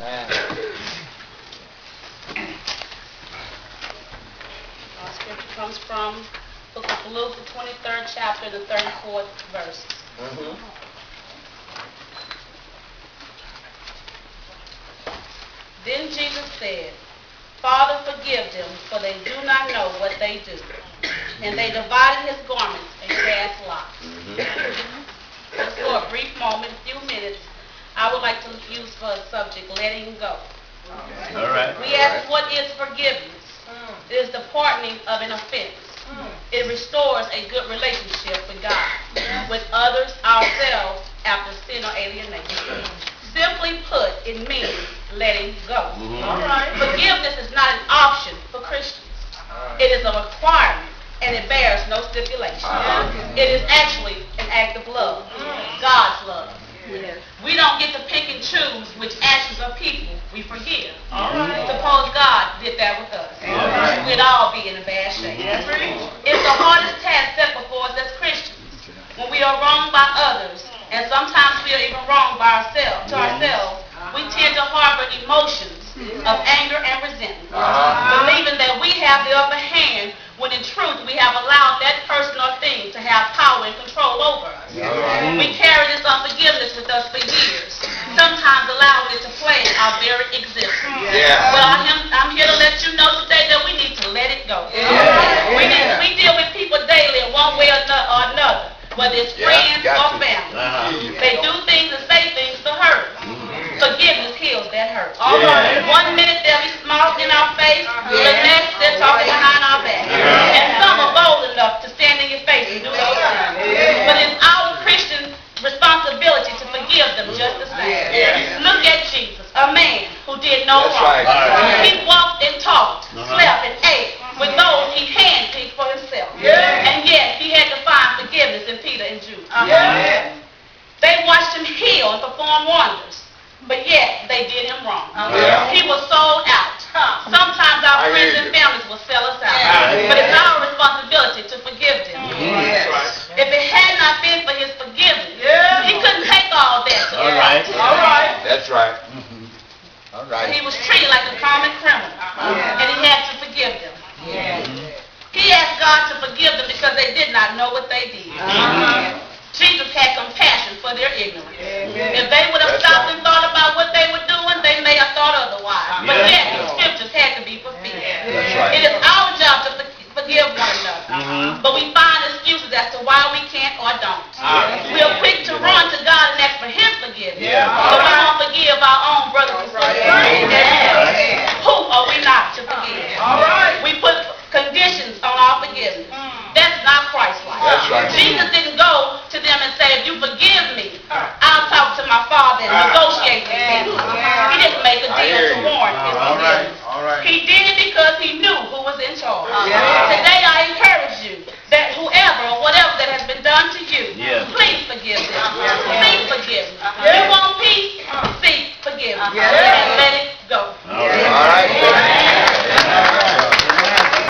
Our scripture comes from the book of Luke, the 23rd chapter, the 34th verse. Then Jesus said, Father, forgive them, for they do not know what they do. And they divided his garments and cast lots. Just for a brief moment, a few minutes, I would like to use for a subject, letting go. All right. We ask, what is forgiveness? It is the pardoning of an offense. It restores a good relationship with God, with others, ourselves, after sin or alienation. Simply put, it means letting go. Forgiveness is not an option for Christians. It is a requirement, and it bears no stipulation. It is actually an act of love, God's love. We don't get to pick and choose which actions of people we forgive. Suppose God did that with us. We'd all be in a bad shape. It's the hardest task set before us as Christians. When we are wronged by others, and sometimes we are even wronged by ourselves, we tend to harbor emotions of anger and resentment, believing that we have the upper hand, when in truth we have allowed that person or thing to have power and control over us. We carry this unforgiveness with us for years, sometimes allowing it to plague our very existence. But I'm here to let you know today that we need to let it go. We deal with people daily in one way or another, whether it's friends or family. They do things and say things to hurt. Forgiveness heals that hurt. 1 minute they'll be smiling in our face, the next they're talking behind our back. And some are bold enough to stand in your face and do those things. But it's our Christian responsibility to forgive them just the same. Look at Jesus, a man who did no wrong. He walked and talked, slept and ate with those he handpicked for himself. And yet he had to find forgiveness in Peter and Jude. They watched him heal and perform wonders, but yet they did him wrong. He was sold out. Sometimes our friends and families will sell us out, but it's our responsibility to forgive them. If it had not been for his forgiveness, he couldn't take all that to us. That's right. He was treated like a common criminal, and he had to forgive them. He asked God to forgive them because they did not know what they did. Jesus had compassion for their ignorance. If they would have stopped and thought about what they were doing, they may have thought otherwise. But yet, the scriptures had to be fulfilled. It is our job to forgive one another. But we find excuses as to why we can't or don't. We are quick to run to God and ask for his forgiveness. But we won't forgive our own brothers and sisters. Who are we not to forgive? We put conditions on our forgiveness. That's not Christ-like. Jesus didn't go to them and say, if you forgive me, I'll talk to my Father and negotiate with him. He didn't make a deal to warrant his forgiveness. He did it because he knew who was in charge. Today I encourage you that whoever or whatever that has been done to you, please forgive them. Please forgive them. You want peace? Seek forgiveness. And let it